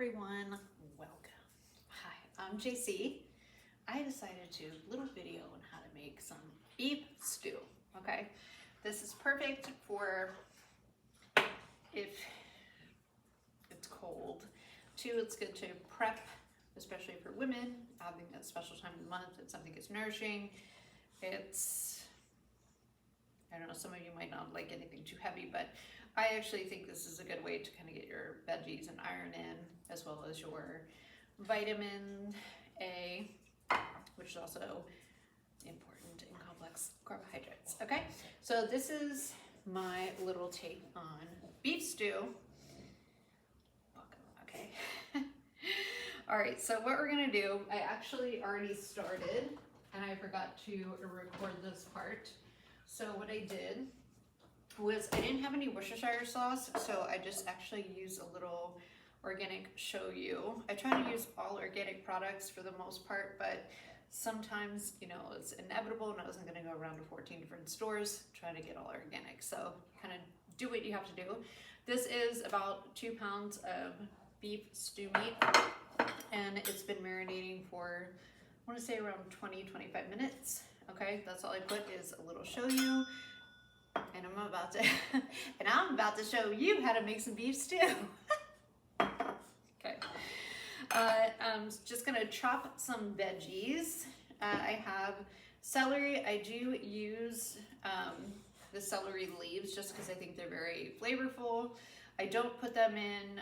everyone, welcome. Hi, I'm JC. I decided to do a little video on how to make some beef stew, okay? This is perfect for if it's cold. Two, it's good to prep, especially for women, having a special time of the month. It's something that's nourishing. It's, I don't know, some of you might not like anything too heavy, but I actually think this is a good way to kind of get your veggies and iron in, as well as your vitamin A, which is also important in complex carbohydrates. Okay, so this is my little take on beef stew. Okay. All right, so what we're gonna do, I actually already started and I forgot to record this part. So what I did was I didn't have any Worcestershire sauce, so I just actually used a little organic shoyu. I try to use all organic products for the most part, but sometimes, you know, it's inevitable and I wasn't gonna go around to 14 different stores trying to get all organic. So kind of do what you have to do. This is about 2 pounds of beef stew meat, and it's been marinating for, I wanna say around 20-25 minutes. Okay, that's all I put is a little shoyu. And I'm about to show you how to make some beef stew. Okay. I'm just gonna chop some veggies. I have celery. I do use the celery leaves just because I think they're very flavorful. I don't put them in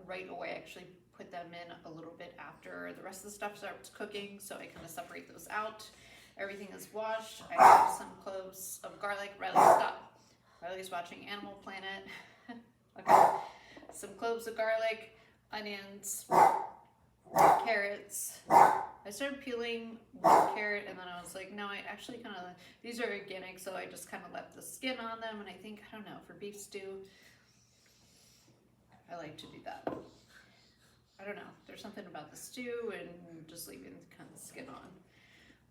right away. I actually put them in a little bit after the rest of the stuff starts cooking, so I kind of separate those out. Everything is washed. I have some cloves of garlic. Riley, stop. Riley's watching Animal Planet. Okay. Some cloves of garlic, onions, carrots. I started peeling one carrot and then I was like, no, I actually kind of, these are organic, so I just kind of left the skin on them. And I think, I don't know, for beef stew, I like to do that. I don't know. There's something about the stew and just leaving kind of the skin on.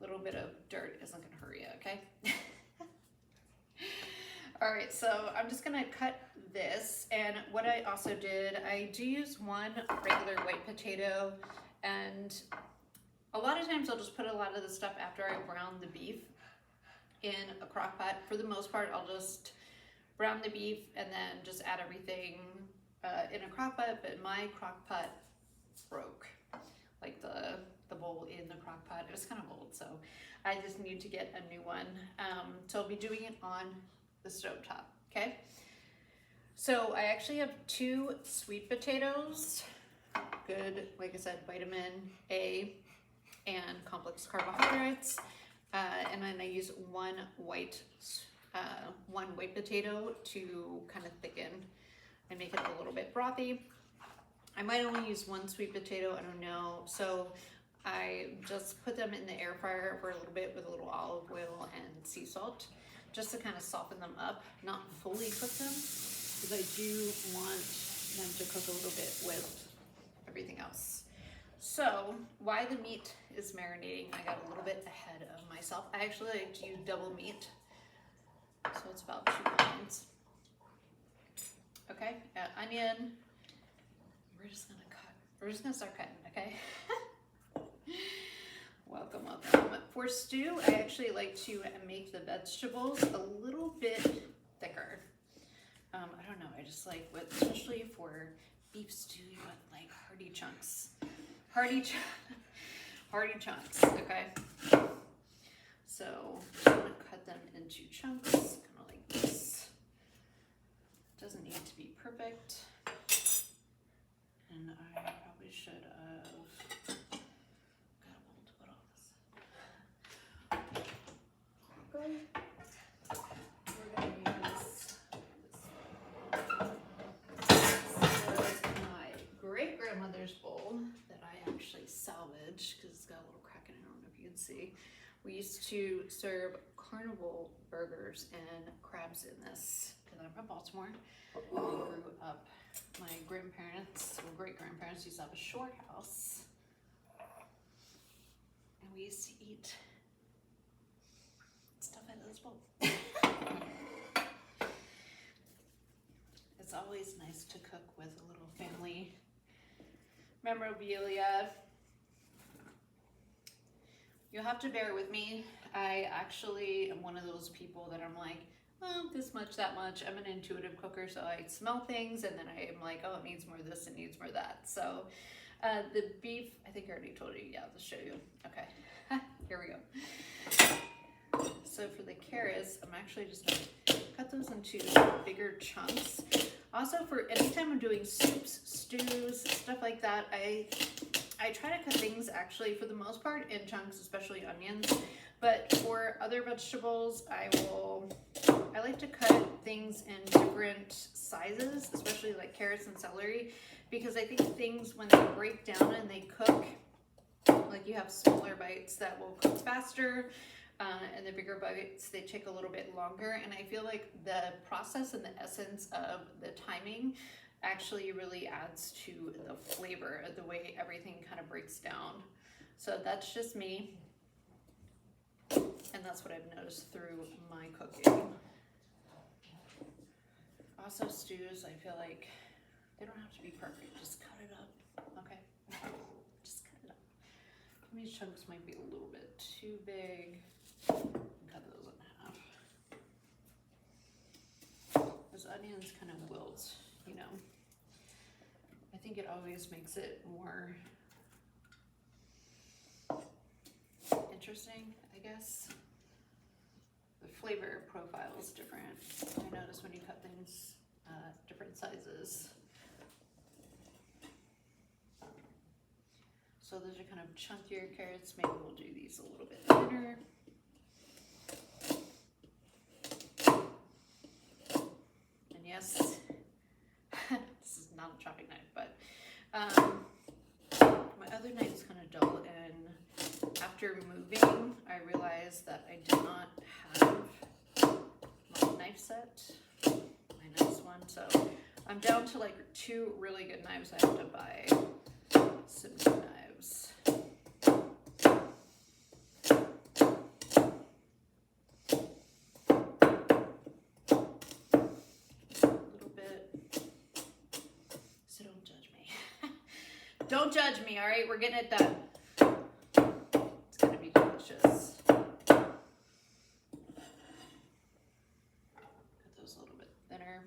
A little bit of dirt isn't gonna hurt you, okay? All right, so I'm just gonna cut this, and what I also did, I do use one regular white potato, and a lot of times I'll just put a lot of the stuff after I brown the beef in a crock pot. For the most part, I'll just brown the beef and then just add everything in a crock pot, but my crock pot broke. Like the bowl in the crock pot, it was kind of old, so I just need to get a new one. So I'll be doing it on the stove top, okay? So I actually have 2 sweet potatoes, good, like I said, vitamin A and complex carbohydrates, and then I use one white potato to kind of thicken and make it a little bit frothy. I might only use 1 sweet potato, I don't know. So I just put them in the air fryer for a little bit with a little olive oil and sea salt, just to kind of soften them up, not fully cook them, because I do want them to cook a little bit with everything else. So while the meat is marinating, I got a little bit ahead of myself. I actually like to use double meat, so it's about 2 pounds. Okay, onion. We're just gonna start cutting, okay? Welcome, welcome. For stew, I actually like to make the vegetables a little bit thicker. I don't know, I just like, especially for beef stew, you want like hearty chunks. Hearty chunks, okay? So I'm gonna cut them into chunks, kind of like this. Doesn't need to be perfect. And I probably should have got a bowl to put all this. We're gonna use this was my great-grandmother's bowl that I actually salvaged because it's got a little crack in it. I don't know if you can see. We used to serve carnival burgers and crabs in this because I'm from Baltimore. I grew up. My grandparents, or great-grandparents, used to have a short house, and we used to eat stuff out of this bowl. It's always nice to cook with a little family memorabilia. You'll have to bear with me. I actually am one of those people that I'm like, oh, this much, that much. I'm an intuitive cooker, so I smell things and then I am like, oh, it needs more of this, it needs more of that. So the beef, I think I already told you. Yeah, I'll show you. Okay, here we go. So for the carrots, I'm actually just gonna cut those into bigger chunks. Also, for anytime I'm doing soups, stews, stuff like that, I try to cut things actually for the most part in chunks, especially onions. But for other vegetables, I like to cut things in different sizes, especially like carrots and celery, because I think things when they break down and they cook, like you have smaller bites that will cook faster, and the bigger bites, they take a little bit longer. And I feel like the process and the essence of the timing actually really adds to the flavor of the way everything kind of breaks down. So that's just me. And that's what I've noticed through my cooking. Also stews, I feel like they don't have to be perfect. Just cut it up, okay? Just cut it up. Some of these chunks might be a little bit too big. Cut those in half. Those onions kind of wilt, you know. I think it always makes it more interesting, I guess. The flavor profile is different. I notice when you cut things different sizes. So those are kind of chunkier carrots. Maybe we'll do these a little bit thinner. And yes, this is not a chopping knife, but my other knife is kind of dull, and after moving, I realized that I did not have my knife set, my nice one, so I'm down to like 2 really good knives. I have to buy some new knives. Don't judge me, all right? We're getting it done. It's gonna be delicious. Cut those a little bit thinner.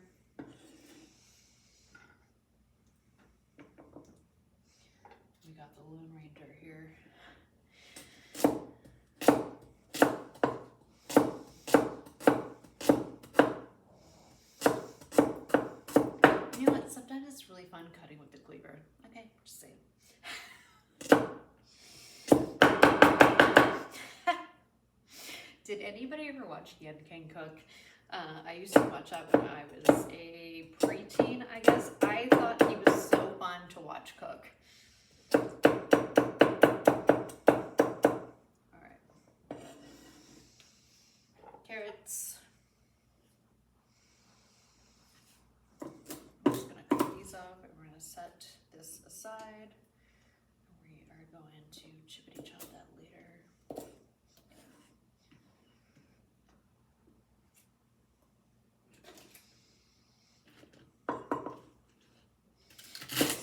We got the Lone Ranger here. You know what? Sometimes it's really fun cutting with the cleaver. Okay, just saying. Did anybody ever watch Yen Can Cook? I used to watch that when I was a preteen, I guess. I thought he was so fun to watch cook. All right. Carrots. I'm just gonna cut these off and we're gonna set this aside. We are going to chippity chop that later.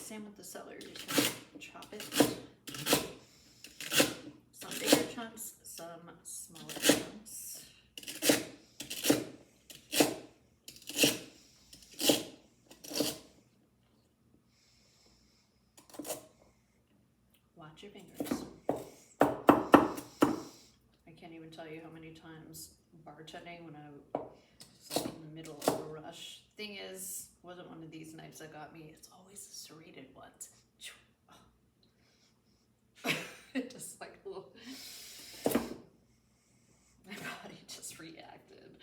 Same with the celery, just gonna chop it. Some bigger chunks, some smaller chunks. Watch your fingers. I can't even tell you how many times bartending when I was like in the middle of a rush. Thing is, wasn't one of these knives that got me. It's always the serrated ones. It just like, ugh. My body just reacted.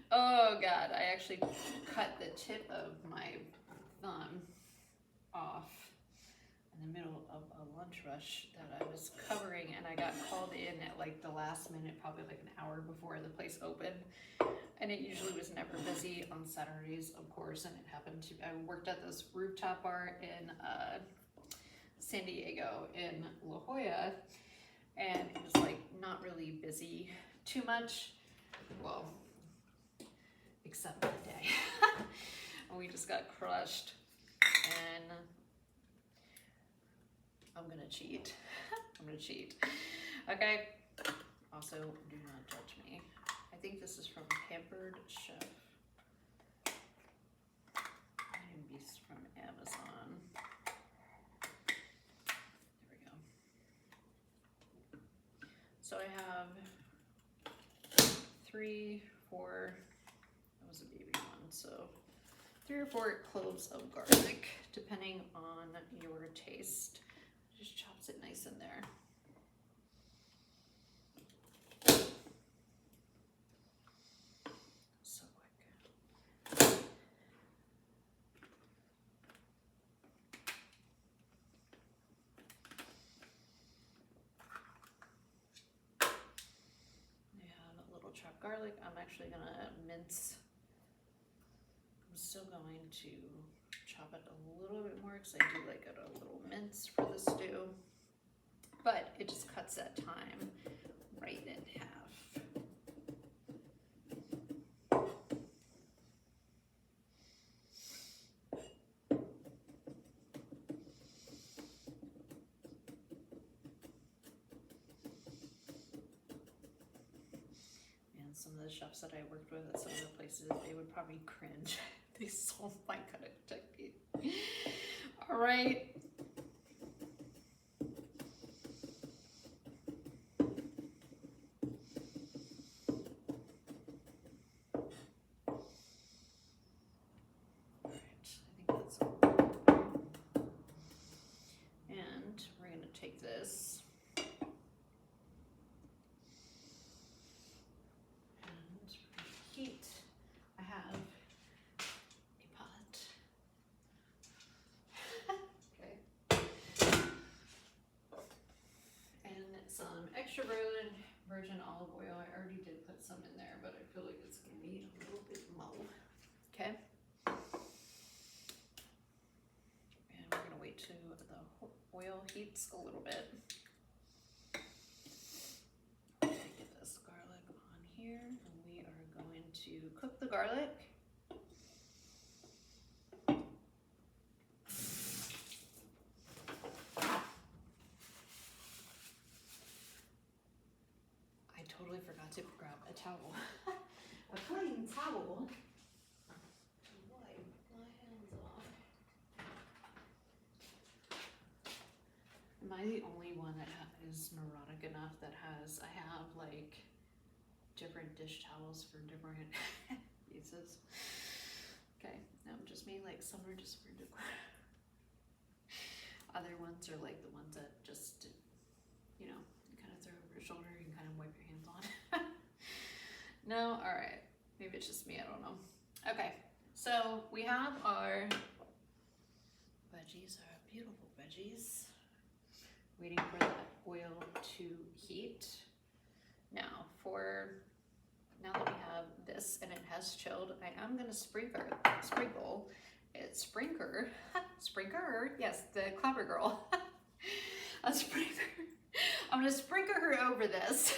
Oh God, I actually cut the tip of my thumb off in the middle of a lunch rush that I was covering, and I got called in at like the last minute, probably like an hour before the place opened. And it usually was never busy on Saturdays, of course, and it happened to, I worked at this rooftop bar in San Diego in La Jolla, and it was like not really busy too much, well, except that day. And we just got crushed, and I'm gonna cheat. I'm gonna cheat. Okay. Also, do not judge me. I think this is from Pampered Chef. Medium Beast from Amazon. There we go. So I have 3, 4, that was a baby one, so 3 or 4 cloves of garlic, depending on your taste. Just chops it nice in there. So quick. I have a little chopped garlic. I'm actually gonna mince. I'm still going to chop it a little bit more because I do like it a little mince for the stew, but it just cuts that time right in half. And some of the chefs that I worked with at some of the places, they would probably cringe. They saw my cutting technique. All right. And we're going to take this and heat. I have a pot. Okay. And some extra virgin olive oil. I already did put some in there, but I feel like it's going to need a little bit more. Okay. And we're going to wait till the oil heats a little bit. Get this garlic on here, and we are going to cook the garlic. I totally forgot to grab a towel, a clean towel. Am I the only one that is neurotic enough that I have like different dish towels for different uses? Okay, no, just me, like some are just for decor. Other ones are like the ones that just, you know, you kind of throw over your shoulder and kind of wipe your hands on. No, all right, maybe it's just me, I don't know. Okay, so we have our veggies, our beautiful veggies. Waiting for that oil to heat. Now that we have this and it has chilled, I am gonna sprinkle yes, the clever girl. A sprinkler. I'm gonna sprinkle her over this.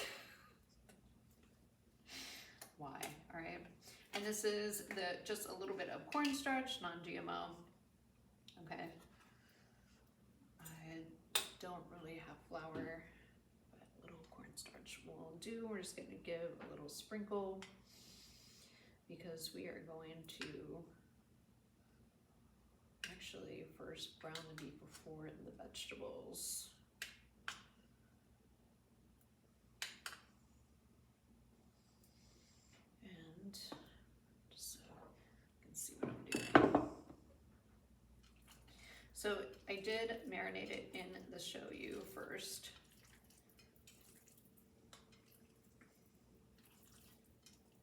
Why? All right. And this is just a little bit of cornstarch, non-GMO. Okay. I don't really have flour, but a little cornstarch will do. We're just going to give a little sprinkle because we are going to actually first brown the beef before the vegetables. And just so you can see what I'm doing. So I did marinate it in the shoyu first.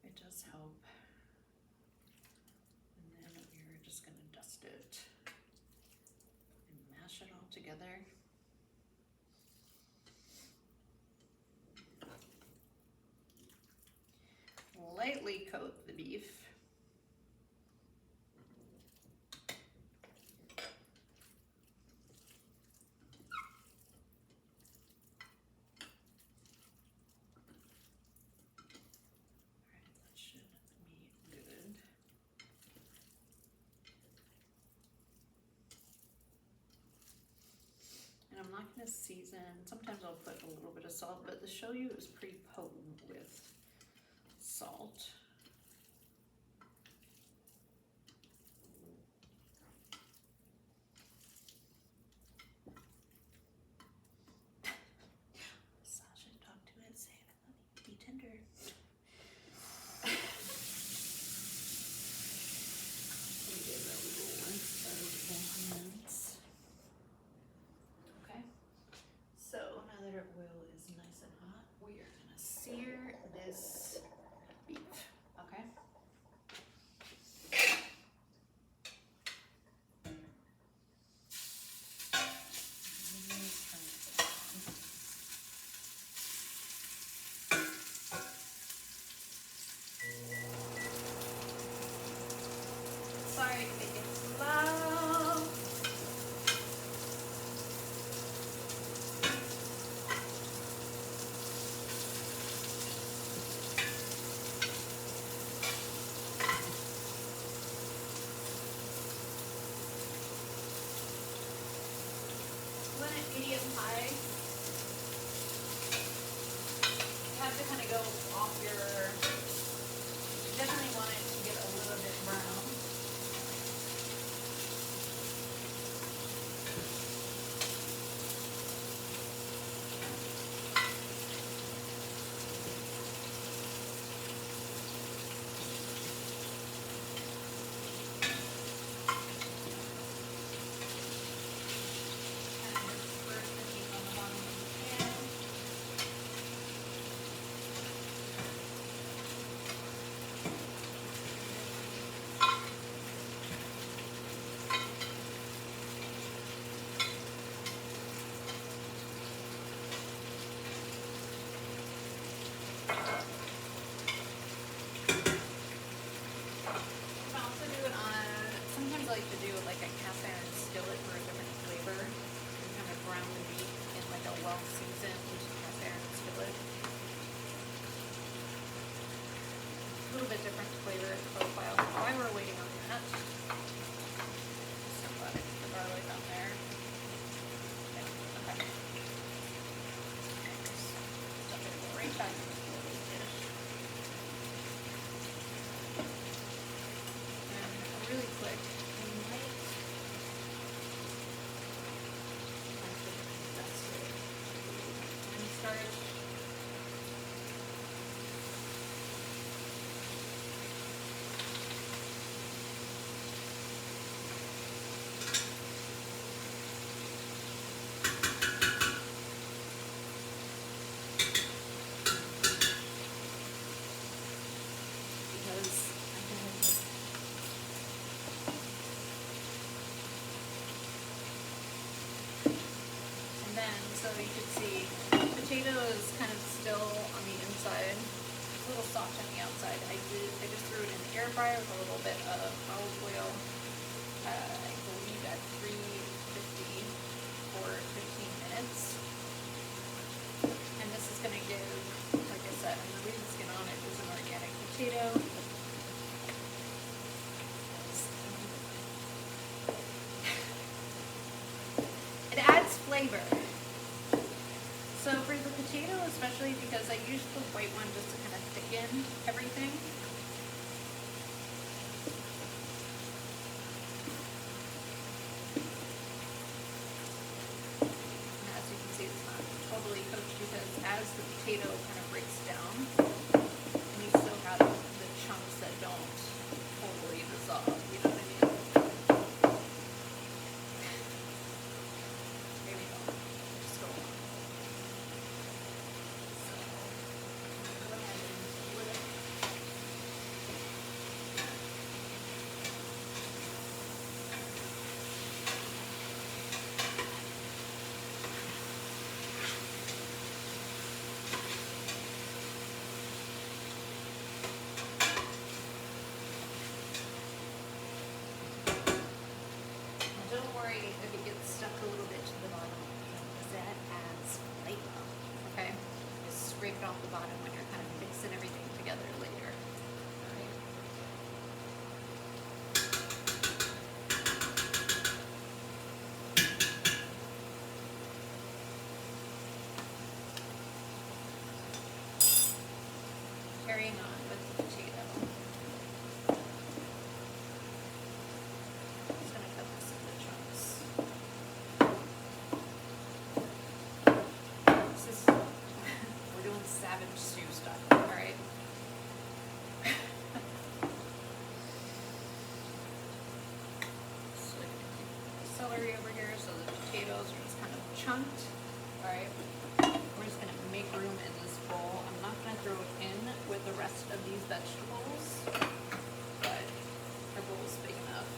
It does help. And then we're just going to dust it and mash it all together. Lightly coat the beef. not going to season. Sometimes I'll put a little bit of salt, but the shoyu is pretty potent with salt. Sasha, talk to it, say I love you, be tender. Okay, so now that our oil is nice and hot, we are going to sear this beef. Okay. Sorry if it gets loud. When at medium high, you have to kind of go off your, you definitely want it to get a little bit brown. Like to do like a cast iron skillet for a different flavor and kind of brown the meat in like a well seasoned cast iron skillet. A little bit different flavor profile. While we're waiting on that, some the garlic on there. Okay. Stuff it right back in the dish. And really quick. So you can see the potato is kind of still on the inside, a little soft on the outside. I just threw it in the air fryer with a little bit of olive oil, I believe at 350 for 15 minutes. And this is going to give, like I said, and the reason skin on it is an organic potato. It adds flavor. So for the potato, especially because I used the white one just to kind of thicken everything. And as you can see, it's not totally cooked because as the potato kind of breaks down, and you still have the chunks that don't totally dissolve, you know what I mean? There we go. Just go on. Don't worry if it gets stuck a little bit to the bottom, because that adds flavor, okay? Just scrape it off the bottom when you're kind of mixing everything together later, all right? carrying on with the potato. I'm just gonna cut this into chunks. This is, we're doing savage stew stuff, alright? So celery over here, so the potatoes are just kind of chunked, alright? We're just gonna make room in this bowl. I'm not gonna throw it in with the rest of these vegetables, but our bowl is big enough.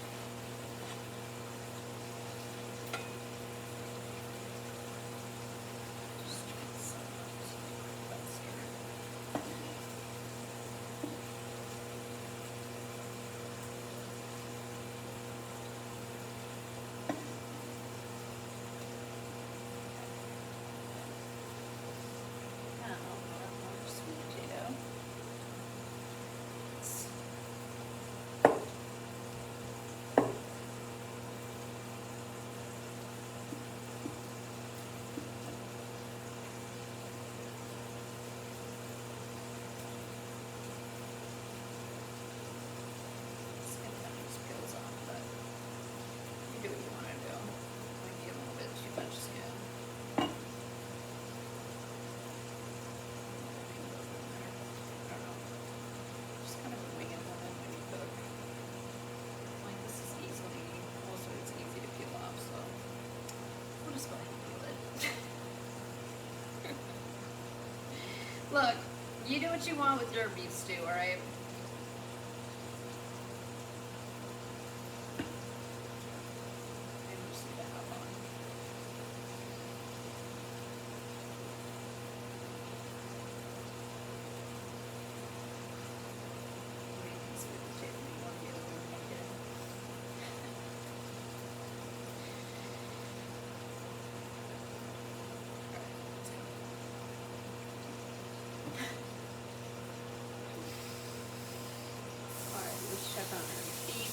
Just try some of that here. Now, more sweet potato. Skin kind of just peels off, but you do what you want to do. Might be a little bit too much skin. I don't know. Just kind of wing it when you cook. Like this is easily, also it's easy to peel off, so we'll just go ahead and peel it. Look, you do what you want with your beef stew, alright? Maybe just leave that up on. Maybe sweet potato, you want to be able to make it. Alright, let's go. Alright, let's check on our beef.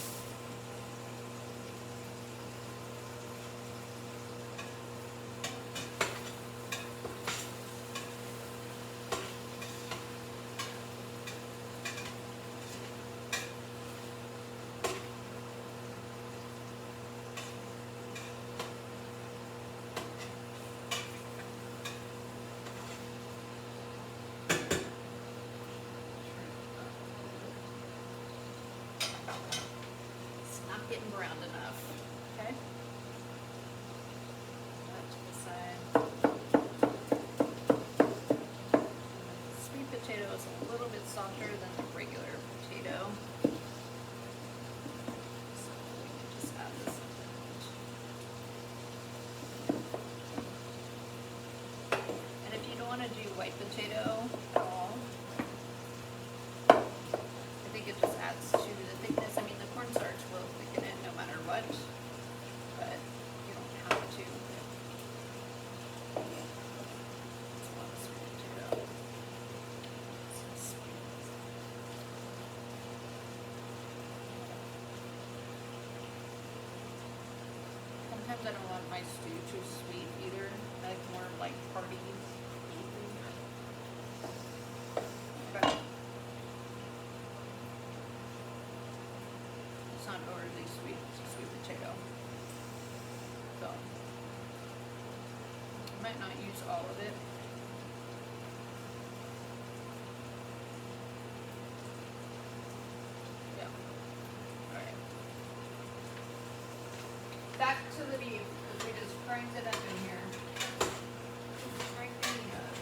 It's not getting browned enough. Okay. That to the side. Sweet potato is a little bit softer than the regular potato. So we can just add this in. And if you don't want to do white potato at all, I think it just adds to the thickness. I mean, the cornstarch will thicken it no matter what, but you don't have to. It's a lot of sweet potato. It's so sweet. Sometimes I don't want my stew too sweet either. I like more like hearty. Okay. It's not overly sweet, it's a sweet potato. So, I might not use all of it. Yeah. Alright. Back to the beef, because we just cranked it up in here. Just cranked it up.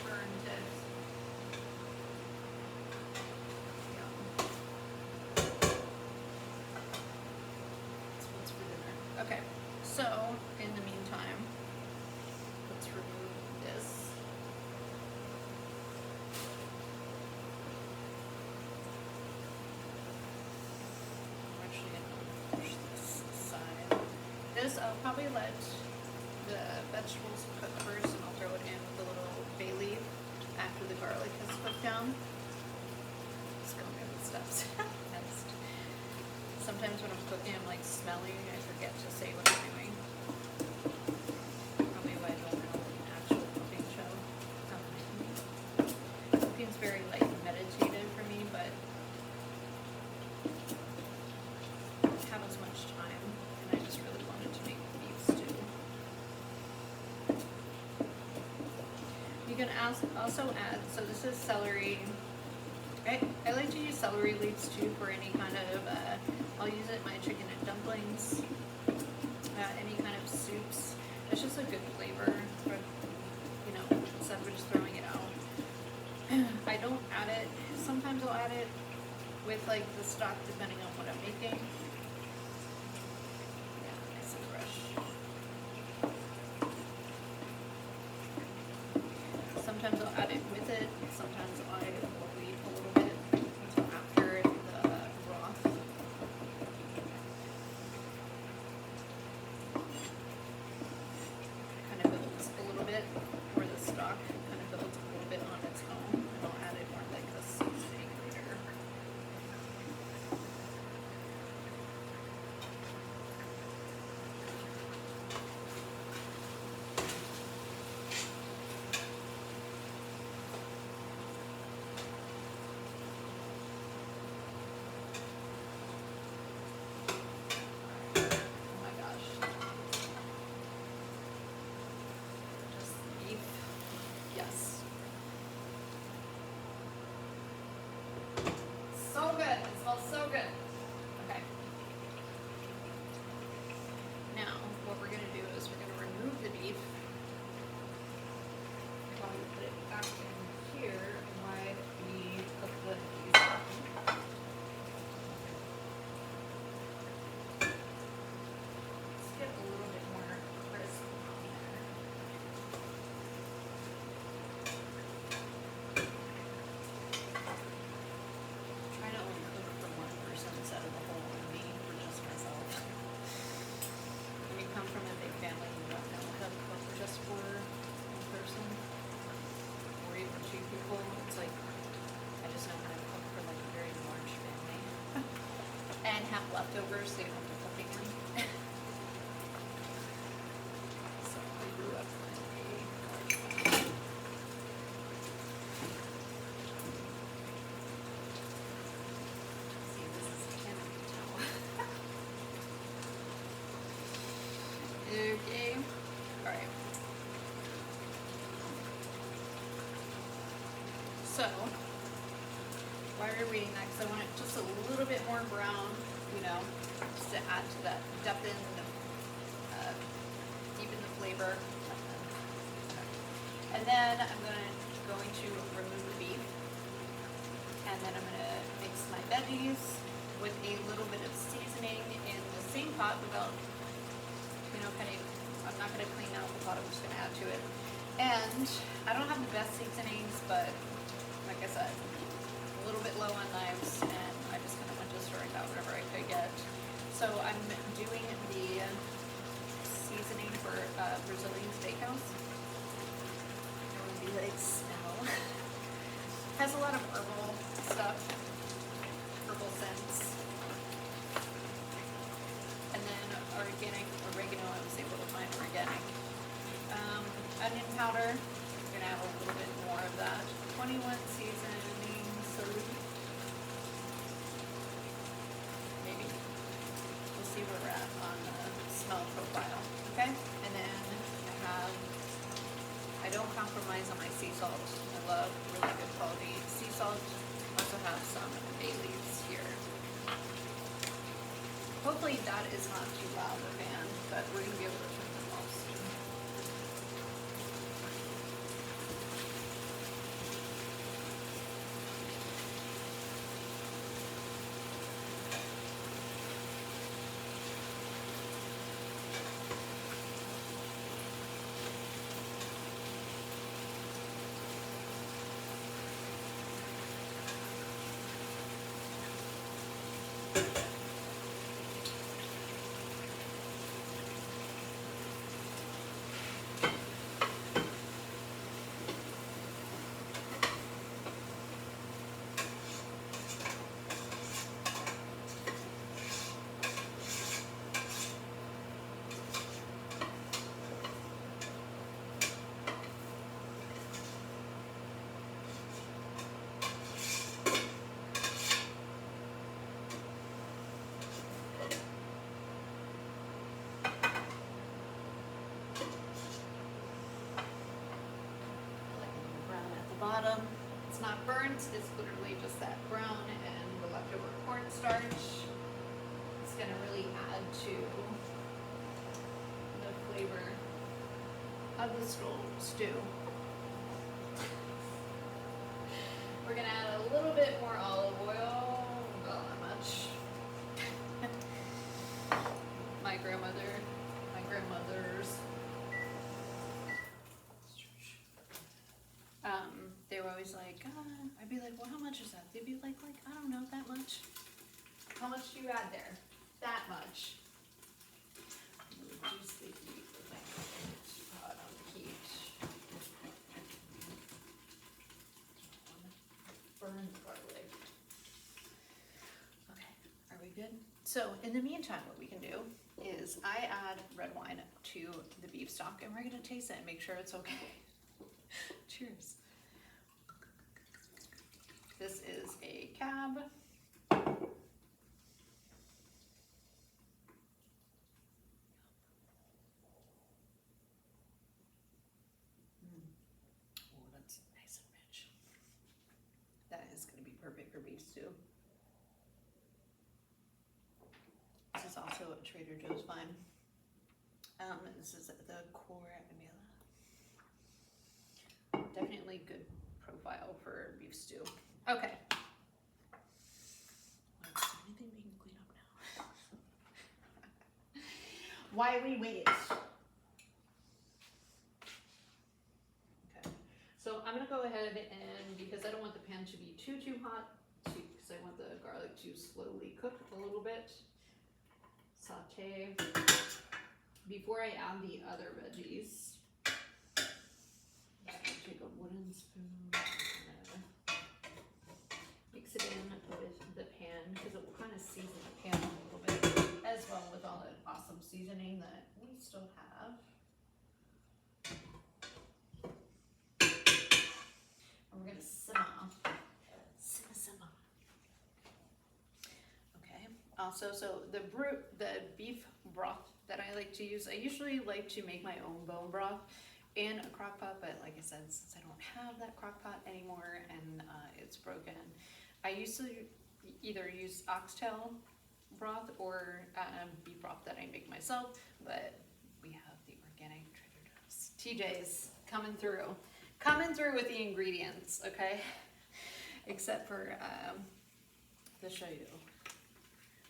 Burned it. Yeah. That's what's for dinner. Okay, so in the meantime, let's remove this. I'm actually gonna push this aside. This I'll probably let the vegetables cook first, and I'll throw it in with a little bay leaf after the garlic has cooked down. Just going over the steps. Sometimes when I'm cooking, I'm like smelling, I forget to say what I'm doing. Probably why I don't know an actual cooking show. can also add, so this is celery. I like to use celery leaves too for any kind of, I'll use it in my chicken and dumplings, any kind of soups. It's just a good flavor, for, you know, instead of just throwing it out. I don't add it, sometimes I'll add it with like the stock depending on what I'm making. Yeah, nice and fresh. Sometimes I'll add it with it, sometimes I will wait a little bit until after the broth. Kind of builds a little bit, or the stock kind of builds a little bit on its own, and I'll add it more like the seasoning later. Oh my gosh. Just beef. Yes. So good. It smells so good. Okay. Now, what we're going to do is we're going to remove the beef. While we put it back in here, while we cook the beef. Let's get a little bit more crisp on there. Try to only cook for one person instead of the whole me for just myself. When you come from a big family, you don't know how to cook just for one person or even two people. It's like I just know how to cook for like a very large family and have leftovers so you don't have to cook again. So I grew up in a large family. See, this is can't tell. Okay. Alright. So, while you're waiting that, because I want it just a little bit more brown, you know, just to add to that, deepen the flavor. And then I'm going to remove the beef, and then I'm going to mix my veggies with a little bit of seasoning in the same pot without, you know, I'm not going to clean out the pot, I'm just going to add to it. And I don't have the best seasonings, but like I said, a little bit low on knives, and I just kind of went to stirring out whatever I could get. So I'm doing the seasoning for Brazilian steakhouse. I really like smell. Has a lot of herbal stuff, herbal scents. And then organic oregano, I was able to find organic. Onion powder, I'm gonna add a little bit more of that. 21 seasoning salute. Maybe. We'll see where we're at on the smell profile. Okay? And then I don't compromise on my sea salt. I love really good quality sea salt. Also have some bay leaves here. Hopefully that is not too loud a fan, but we're gonna be able to turn them off soon. bottom. It's not burnt, it's literally just that brown and the leftover cornstarch. It's gonna really add to the flavor of the stew. We're gonna add a little bit more olive oil, well, not much. My grandmother's. They were always like, I'd be like, well, how much is that? They'd be like, I don't know, that much. How much do you add there? That much. Reduce the heat with my pot on the heat. Burn the garlic. Okay, are we good? So in the meantime, what we can do is I add red wine to the beef stock, and we're gonna taste it and make sure it's okay. Cheers. This is a cab. Oh, that's nice and rich. That is going to be perfect for beef stew. This is also a Trader Joe's vine. This is the Core Emila. Definitely good profile for beef stew. Okay. Is there anything we can clean up now? Why we wait? Okay. So I'm gonna go ahead and, because I don't want the pan to be too hot, because I want the garlic to slowly cook a little bit, saute. Before I add the other veggies, I'm just gonna take a wooden spoon and mix it in with the pan, because it will kind of season the pan a little bit, as well with all the awesome seasoning that we still have. And we're gonna simmer. Okay. Also, so the beef broth that I like to use, I usually like to make my own bone broth in a crock pot, but like I said, since I don't have that crock pot anymore and it's broken, I used to either use oxtail broth or beef broth that I make myself, but we have the organic Trader Joe's. TJ's coming through with the ingredients, okay? Except for the shoyu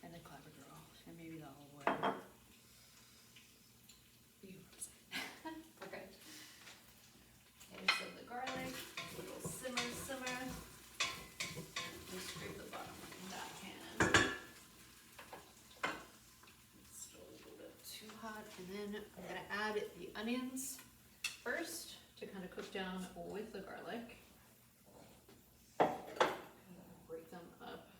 and the clever girl and maybe the olive oil. Okay. Okay, so the garlic will simmer. Just scrape the bottom of that pan. It's still a little bit too hot. And then I'm gonna add the onions first to kind of cook down with the garlic. Break them up.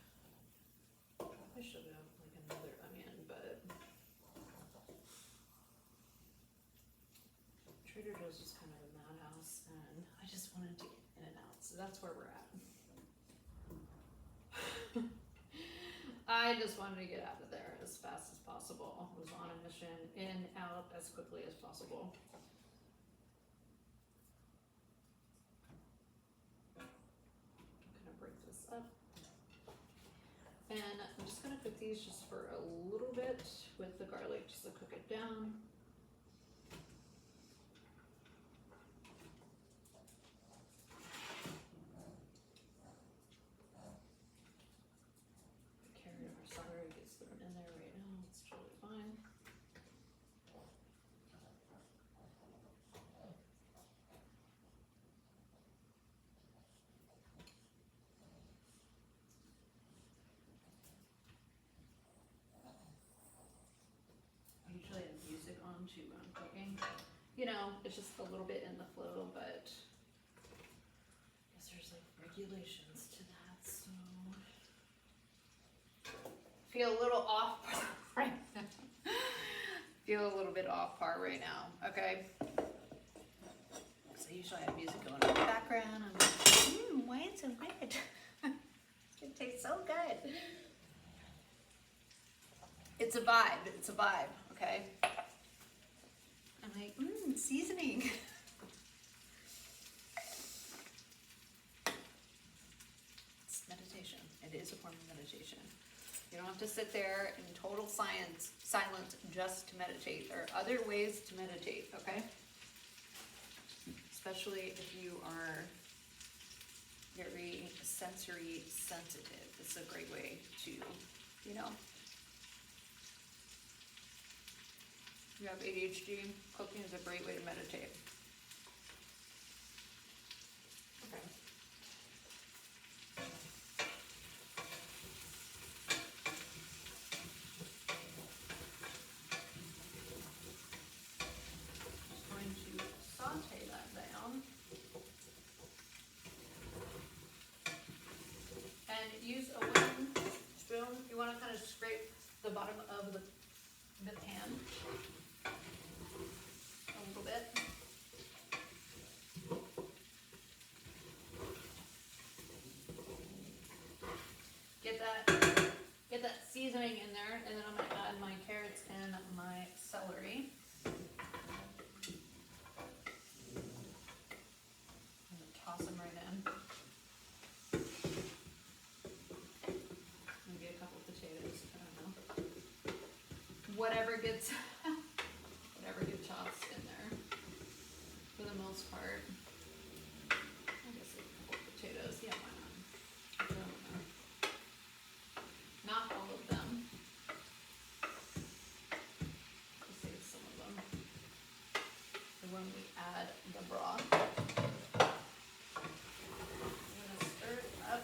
I should have like another onion, but Trader Joe's is kind of a madhouse, and I just wanted to get in and out, so that's where we're at. I just wanted to get out of there as fast as possible. I was on a mission, in, out as quickly as possible. I'm gonna break this up. And I'm just gonna cook these just for a little bit with the garlic, just to cook it down. Gets thrown in there right now. It's totally fine. I usually have music on too when I'm cooking. You know, it's just a little bit in the flow, but I guess there's like regulations to that, so. Feel a little off right now. Feel a little bit off par right now, okay? Because I usually have music going in the background. I'm like, why is it so good? It tastes so good. It's a vibe, okay? I'm like, seasoning. it is a form of meditation. You don't have to sit there in total silence just to meditate. There are other ways to meditate, okay? Especially if you are very sensory sensitive. It's a great way to, you know. If you have ADHD, cooking is a great way to meditate. Okay. Just going to saute that down. And use a wooden spoon. You want to kind of scrape the bottom of the pan a little bit. Get that seasoning in there, and then I'm going to add my carrots and my celery. I'm going to toss them right in. Maybe a couple potatoes, I don't know. Whatever gets tossed in there, for the most part. I guess a couple potatoes, yeah, why not? I don't know. Not all of them. We'll save some of them for when we add the broth. I'm gonna stir it up.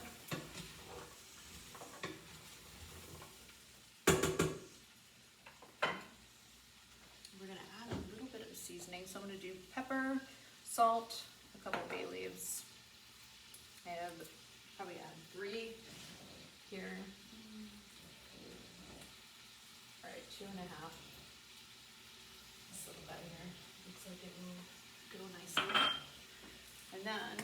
We're gonna add a little bit of seasoning. So I'm gonna do pepper, salt, a couple bay leaves. I have probably add 3 here. All right, 2.5. This little guy here looks like it will go nicely. And then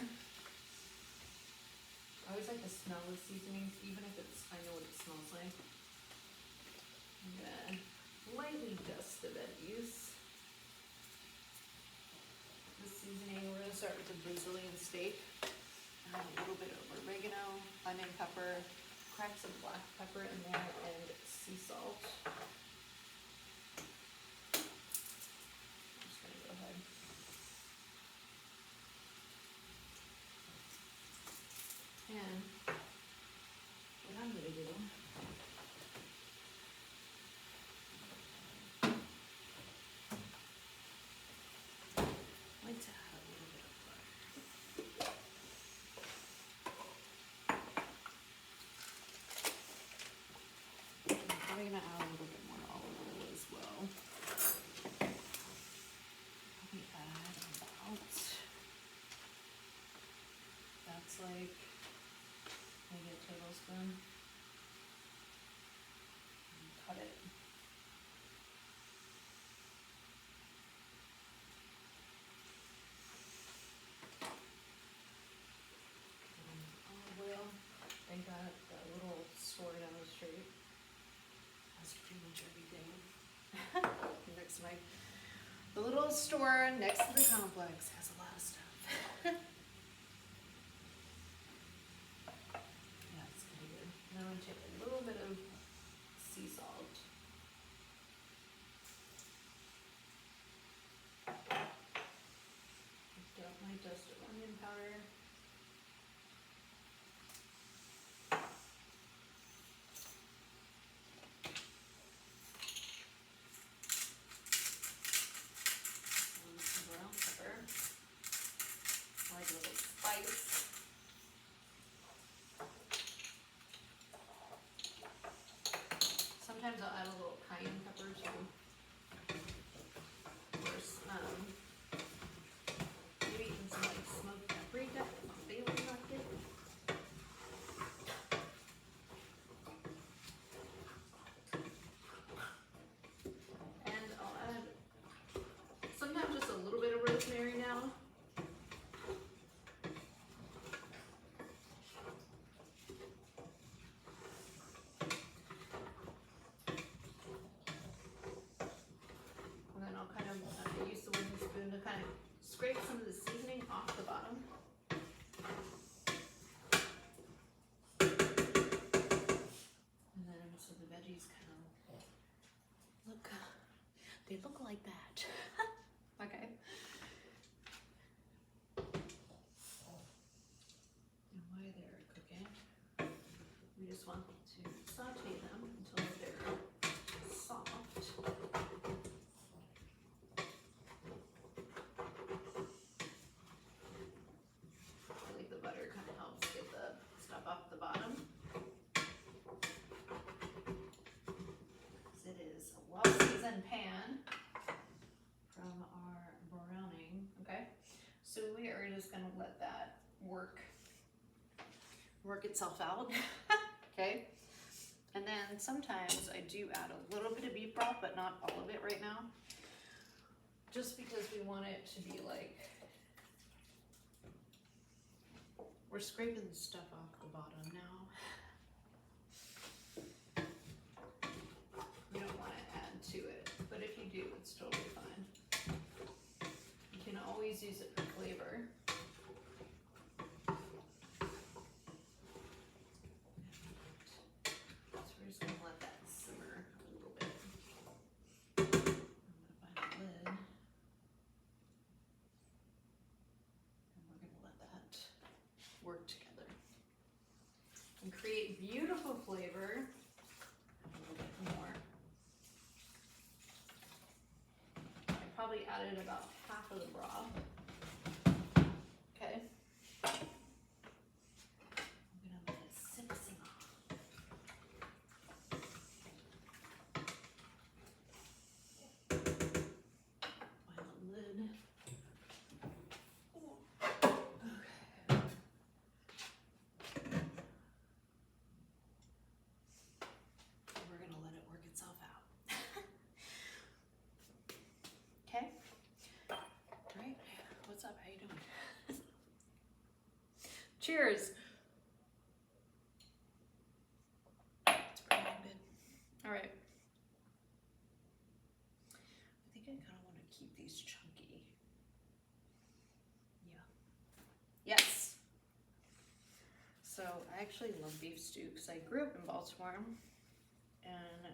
I always like to smell the seasonings, even if I know what it smells like. And then lightly dust the veggies. The seasoning, we're gonna start with the Brazilian steak. Add a little bit of oregano, onion pepper, crack some black pepper in there, and sea salt. I'm just gonna go ahead. And what I'm gonna do, I like to add a little bit of butter. I'm probably gonna add a little bit more olive oil as well. Probably add about, that's like maybe a tablespoon. And cut it. Olive oil. I got a little store down the street. That's pretty much everything. Next to the little store next to the complex has a lot of stuff. Yeah, it's pretty good. And I'm gonna take a little bit of sea salt. Got my dusted onion powder. And some brown pepper. I like a little spice. Sometimes I'll add a little cayenne pepper too. Of course, maybe even some like smoked paprika if I'm feeling like it. And I'll add sometimes just a little bit of rosemary now. They look like that. Okay. And while they're cooking, we just want to saute them until they're soft. I like the butter kind of helps get the stuff off the bottom. It is a well-seasoned pan from our browning, okay? So we are just gonna let that work itself out, okay? And then sometimes I do add a little bit of beef broth, but not all of it right now, just because we want it to be like, we're scraping the stuff off the bottom now. You don't want to add to it, but if you do, it's totally fine. You can always use it for flavor. So we're just going to let that simmer a little bit. I'm going to find a lid. And we're going to let that work together and create beautiful flavor. A little bit more. I probably added about half of the broth. Okay. I'm gonna let it simmer. Find the lid. Okay. We're gonna let it work itself out. Okay. All right. What's up? How you doing? Cheers. It's pretty good. All right. I think I kind of want to keep these chunky. Yeah. Yes. So I actually love beef stew because I grew up in Baltimore, and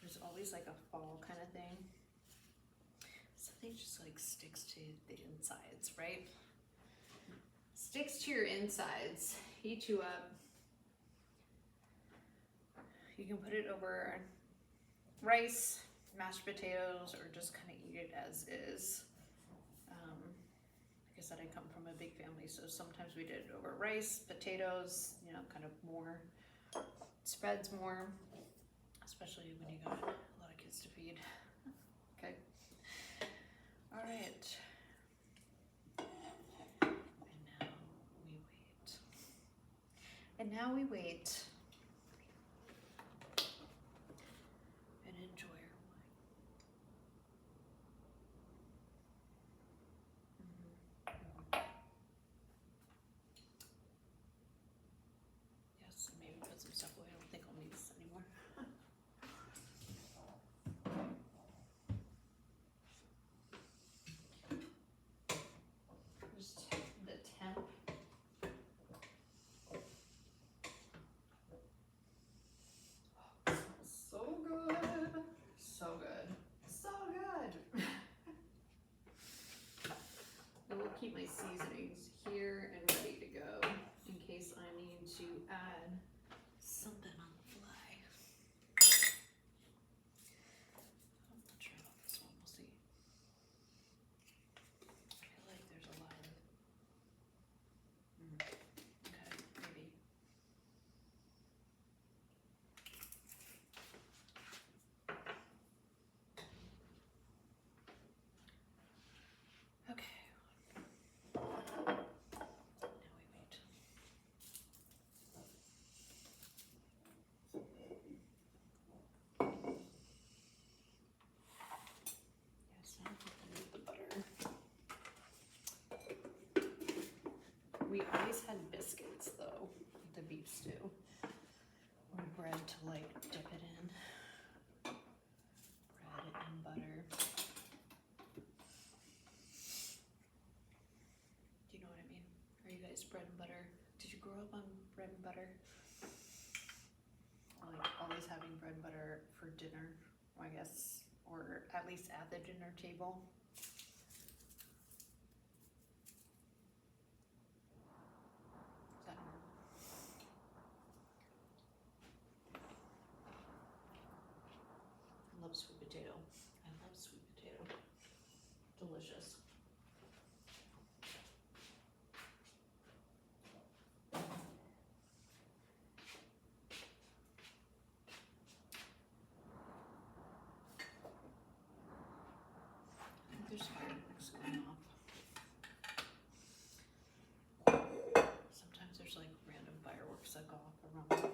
there's always like a fall kind of thing. Something just like sticks to the insides, right? Sticks to your insides, heat you up. You can put it over rice, mashed potatoes, or just kind of eat it as is. Like I said, I come from a big family, so sometimes we did it over rice, potatoes, you know, kind of more, spreads more, especially when you got a lot of kids to feed. Okay. All right. And now we wait and enjoy our wine. Yes, and maybe put some stuff away. I don't think I'll need this anymore. Just the temp. So good. So good. So good. I will keep my seasonings here and ready to go in case I need to add something on the fly. I'm not sure about this one. We'll see. I feel like there's a lot of... Okay, maybe. Okay. Now we wait. Yes, I'm putting with the butter. We always had biscuits though with the beef stew, or bread to like dip it in. Bread and butter. Do you know what I mean? Are you guys bread and butter? Did you grow up on bread and butter? Like always having bread and butter for dinner, I guess, or at least at the dinner table. Is that normal? I love sweet potato. I love sweet potato. Delicious. There's fireworks going off. Sometimes there's like random fireworks that go off around.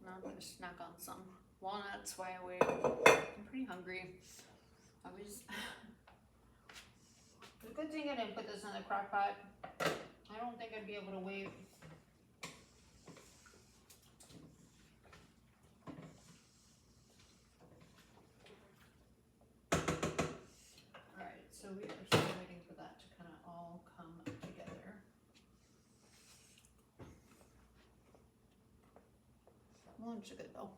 Now I'm gonna snack on some walnuts while I wait. I'm pretty hungry. I was. The good thing I didn't put this in the crock pot. I don't think I'd be able to wait. Alright, so we are still waiting for that to kind of all come together. Lunch is good though.